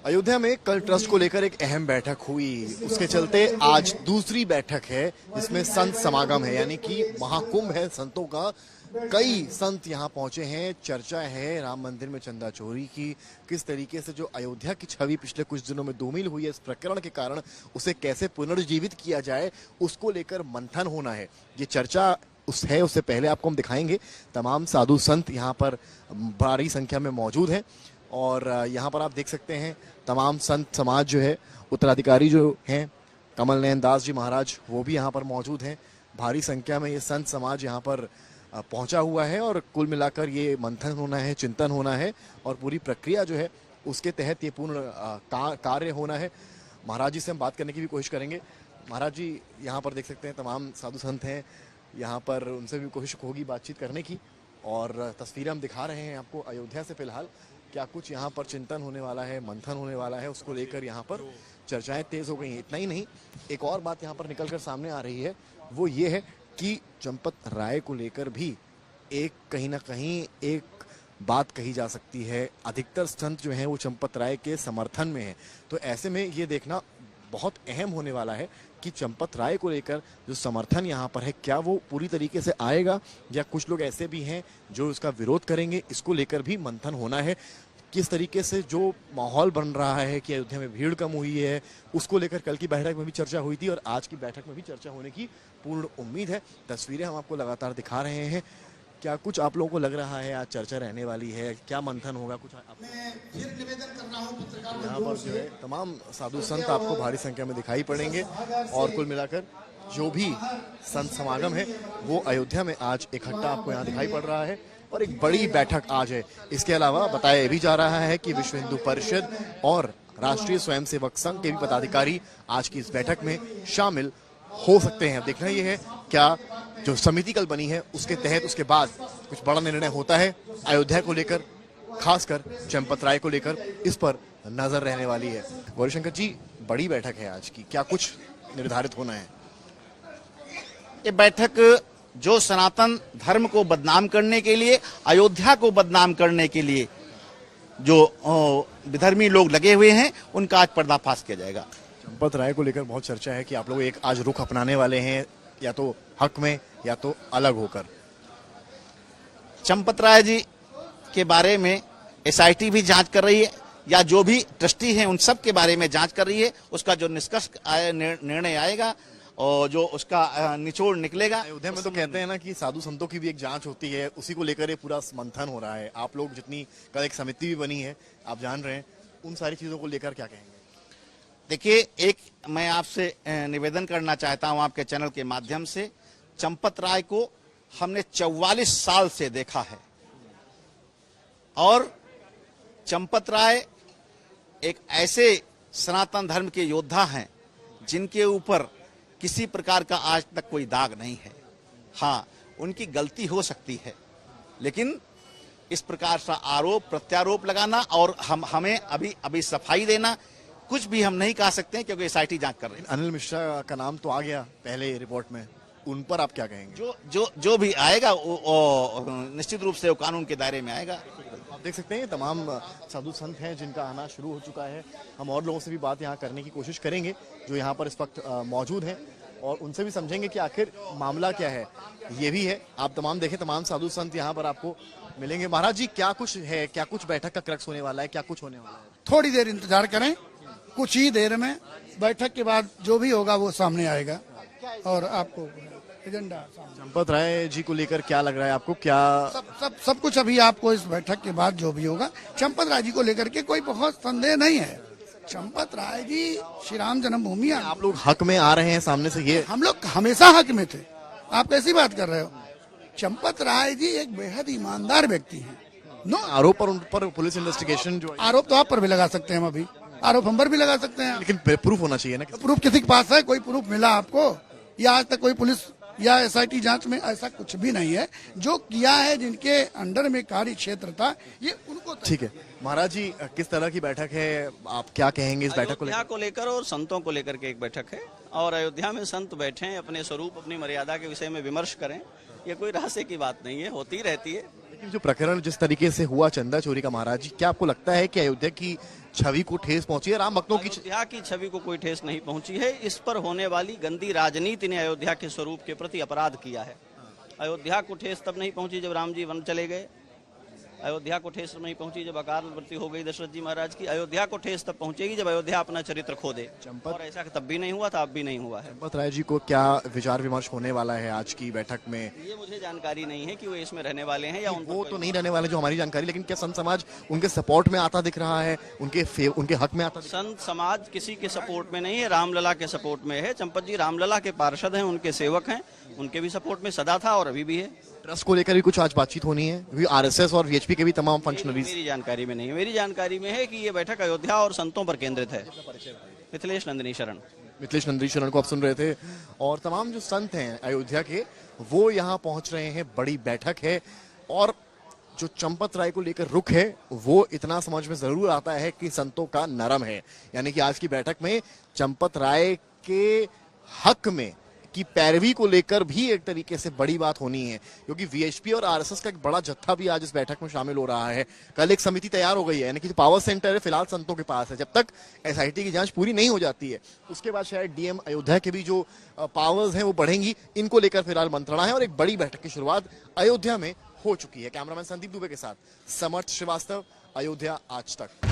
अयोध्या में कल ट्रस्ट को लेकर एक अहम बैठक हुई। उसके चलते आज दूसरी बैठक है जिसमें संत समागम है, यानी कि महाकुंभ है संतों का। कई संत यहाँ पहुंचे हैं। चर्चा है राम मंदिर में चंदा चोरी की, किस तरीके से जो अयोध्या की छवि पिछले कुछ दिनों में धूमिल हुई है इस प्रकरण के कारण, उसे कैसे पुनर्जीवित किया जाए, उसको लेकर मंथन होना है। ये चर्चा उससे पहले आपको हम दिखाएंगे। तमाम साधु संत यहाँ पर भारी संख्या में मौजूद हैं और यहाँ पर आप देख सकते हैं तमाम संत समाज जो है, उत्तराधिकारी जो हैं कमल नयन दास जी महाराज, वो भी यहाँ पर मौजूद हैं। भारी संख्या में ये संत समाज यहाँ पर पहुंचा हुआ है और कुल मिलाकर ये मंथन होना है, चिंतन होना है और पूरी प्रक्रिया जो है उसके तहत ये पूर्ण कार्य होना है। महाराज जी से हम बात करने की भी कोशिश करेंगे। महाराज जी यहाँ पर देख सकते हैं तमाम साधु संत हैं यहाँ पर, उनसे भी कोशिश होगी बातचीत करने की और तस्वीरें हम दिखा रहे हैं आपको अयोध्या से। फिलहाल क्या कुछ यहाँ पर चिंतन होने वाला है, मंथन होने वाला है, उसको लेकर यहाँ पर चर्चाएं तेज हो गई हैं। इतना ही नहीं, एक और बात यहाँ पर निकलकर सामने आ रही है, वो ये है कि चंपत राय को लेकर भी एक कहीं ना कहीं एक बात कही जा सकती है। अधिकतर संत जो हैं वो चंपत राय के समर्थन में हैं, तो ऐसे में ये देखना बहुत अहम होने वाला है कि चंपत राय को लेकर जो समर्थन यहाँ पर है, क्या वो पूरी तरीके से आएगा या कुछ लोग ऐसे भी हैं जो इसका विरोध करेंगे। इसको लेकर भी मंथन होना है। किस तरीके से जो माहौल बन रहा है कि अयोध्या में भीड़ कम हुई है, उसको लेकर कल की बैठक में भी चर्चा हुई थी और आज की बैठक में भी चर्चा होने की पूर्ण उम्मीद है। तस्वीरें हम आपको लगातार दिखा रहे हैं। क्या कुछ आप लोगों को लग रहा है आज चर्चा रहने वाली है, क्या मंथन होगा कुछ? यहाँ पर जो है तमाम साधु संत आपको भारी संख्या में दिखाई पड़ेंगे और कुल मिलाकर जो भी संत समागम है वो अयोध्या में आज इकट्ठा आपको यहाँ दिखाई पड़ रहा है और एक बड़ी बैठक आज है। इसके अलावा बताया भी जा रहा है कि विश्व हिंदू परिषद और राष्ट्रीय स्वयंसेवक संघ के भी पदाधिकारी आज की इस बैठक में शामिल हो सकते हैं। देखना यह है क्या जो समिति कल बनी है उसके तहत उसके बाद कुछ बड़ा निर्णय होता है अयोध्या को लेकर, खासकर चंपत राय को लेकर। इस पर नजर रहने वाली है। गौरीशंकर जी, बड़ी बैठक है आज की, क्या कुछ निर्धारित होना है? ये बैठक जो सनातन धर्म को बदनाम करने के लिए, अयोध्या को बदनाम करने के लिए जो विधर्मी लोग लगे हुए हैं, उनका आज पर्दाफाश किया जाएगा। चंपत राय को लेकर बहुत चर्चा है कि आप लोग एक आज रुख अपनाने वाले हैं, या तो हक में या तो अलग होकर। चंपत राय जी के बारे में एसआईटी भी जांच कर रही है, या जो भी ट्रस्टी हैं उन सब के बारे में जांच कर रही है। उसका जो निष्कर्ष निर्णय आएगा और जो उसका निचोड़ निकलेगा। अयोध्या में तो कहते हैं ना कि साधु संतों की भी एक जांच होती है, उसी को लेकर ये पूरा मंथन हो रहा है। आप लोग जितनी कल एक समिति भी बनी है, आप जान रहे हैं, उन सारी चीजों को लेकर क्या कहेंगे? देखिए, एक मैं आपसे निवेदन करना चाहता हूं आपके चैनल के माध्यम से। चंपत राय को हमने 44 साल से देखा है और चंपत राय एक ऐसे सनातन धर्म के योद्धा हैं जिनके ऊपर किसी प्रकार का आज तक कोई दाग नहीं है। हाँ, उनकी गलती हो सकती है, लेकिन इस प्रकार का आरोप प्रत्यारोप लगाना और हमें अभी सफाई देना, कुछ भी हम नहीं कह सकते हैं क्योंकि एसआईटी जांच कर रही है। अनिल मिश्रा का नाम तो आ गया पहले रिपोर्ट में, उन पर आप क्या कहेंगे? जो भी आएगा वो निश्चित रूप से वो कानून के दायरे में आएगा। आप देख सकते हैं तमाम साधु संत हैं जिनका आना शुरू हो चुका है। हम और लोगों से भी बात यहाँ करने की कोशिश करेंगे जो यहाँ पर इस वक्त मौजूद हैं और उनसे भी समझेंगे कि आखिर मामला क्या है। ये भी है, आप तमाम देखें, तमाम साधु संत यहाँ पर आपको मिलेंगे। महाराज जी, क्या कुछ है, क्या कुछ बैठक का क्रक्स होने वाला है, क्या कुछ होने वाला है? थोड़ी देर इंतजार करें, कुछ ही देर में बैठक के बाद जो भी होगा वो सामने आएगा और आपको एजेंडा। चंपत राय जी को लेकर क्या लग रहा है आपको? क्या सब कुछ अभी आपको इस बैठक के बाद जो भी होगा, चंपत राय जी को लेकर के कोई बहुत संदेह नहीं है। चंपत राय जी श्री राम जन्मभूमि, आप लोग हक में आ रहे हैं सामने से, ये हम लोग हमेशा हक में थे। आप कैसी बात कर रहे हो? चंपत राय जी एक बेहद ईमानदार व्यक्ति हैं। आरोप पर उन पर पुलिस इन्वेस्टिगेशन जो आरोप तो आप पर भी लगा सकते हैं, हम अभी आरोप हम पर भी लगा सकते हैं, लेकिन प्रूफ होना चाहिए ना। प्रूफ किसी के पास है? कोई प्रूफ मिला आपको? या आज तक कोई पुलिस या एसआईटी जांच में ऐसा कुछ भी नहीं है। जो किया है, जिनके अंडर में कार्य क्षेत्र था, ये उनको। ठीक है महाराज जी, किस तरह की बैठक है, आप क्या कहेंगे इस बैठक को लेकर और संतों को लेकर के एक बैठक है और अयोध्या में संत बैठे अपने स्वरूप अपनी मर्यादा के विषय में विमर्श करें। ये कोई रहस्य की बात नहीं है, होती रहती है। लेकिन जो प्रकरण जिस तरीके से हुआ चंदा चोरी का, महाराज जी, क्या आपको लगता है कि अयोध्या की छवि को ठेस पहुंची है? राम भक्तों की अयोध्या की छवि को कोई ठेस नहीं पहुंची है। इस पर होने वाली गंदी राजनीति ने अयोध्या के स्वरूप के प्रति अपराध किया है। अयोध्या को ठेस तब नहीं पहुंची जब राम जी वन चले गए। अयोध्या को ठेस नहीं पहुंची जब अकाल मृत्यु हो गई दशरथ जी महाराज की। अयोध्या को ठेस तब पहुंचेगी जब अयोध्या अपना चरित्र खो दे। और ऐसा तब भी नहीं हुआ था, अब भी नहीं हुआ है। चंपत राय जी को क्या विचार विमर्श होने वाला है आज की बैठक में? ये मुझे जानकारी नहीं है कि वो इसमें रहने वाले हैं या उन वो तो नहीं रहने वाले जो हमारी जानकारी, लेकिन क्या संत समाज उनके सपोर्ट में आता दिख रहा है, उनके हक में आता? संत समाज किसी के सपोर्ट में नहीं है, रामलला के सपोर्ट में है। चंपत जी रामलला के पार्षद हैं, उनके सेवक हैं, उनके भी सपोर्ट में सदा था और अभी भी है। ट्रस्ट को लेकर भी कुछ आज बातचीत होनी है? आरएसएस और वीएचपी के भी तमाम फंक्शनरीज। मेरी जानकारी में नहीं है। मेरी जानकारी में है कि ये बैठक अयोध्या और संतों पर केंद्रित है। मिथिलेश नंदिनी शरण। मिथिलेश नंदिनी शरण को आप सुन रहे थे, और तमाम जो संत हैं अयोध्या के वो यहाँ पहुंच रहे हैं। बड़ी बैठक है और जो चंपत राय को लेकर रुख है वो इतना समझ में जरूर आता है कि संतों का नरम है। यानी कि आज की बैठक में चंपत राय के हक में की पैरवी को लेकर भी एक तरीके से बड़ी बात होनी है, क्योंकि वीएचपी और आरएसएस का एक बड़ा जत्था भी आज इस बैठक में शामिल हो रहा है। कल एक समिति तैयार हो गई है, यानी कि जो पावर सेंटर है फिलहाल संतों के पास है। जब तक एसआईटी की जांच पूरी नहीं हो जाती है उसके बाद शायद डीएम अयोध्या के भी जो पावर्स हैं वो बढ़ेंगी। इनको लेकर फिलहाल मंत्रणा है और एक बड़ी बैठक की शुरुआत अयोध्या में हो चुकी है। कैमरामैन संदीप दुबे के साथ समर्थ श्रीवास्तव, अयोध्या आज तक।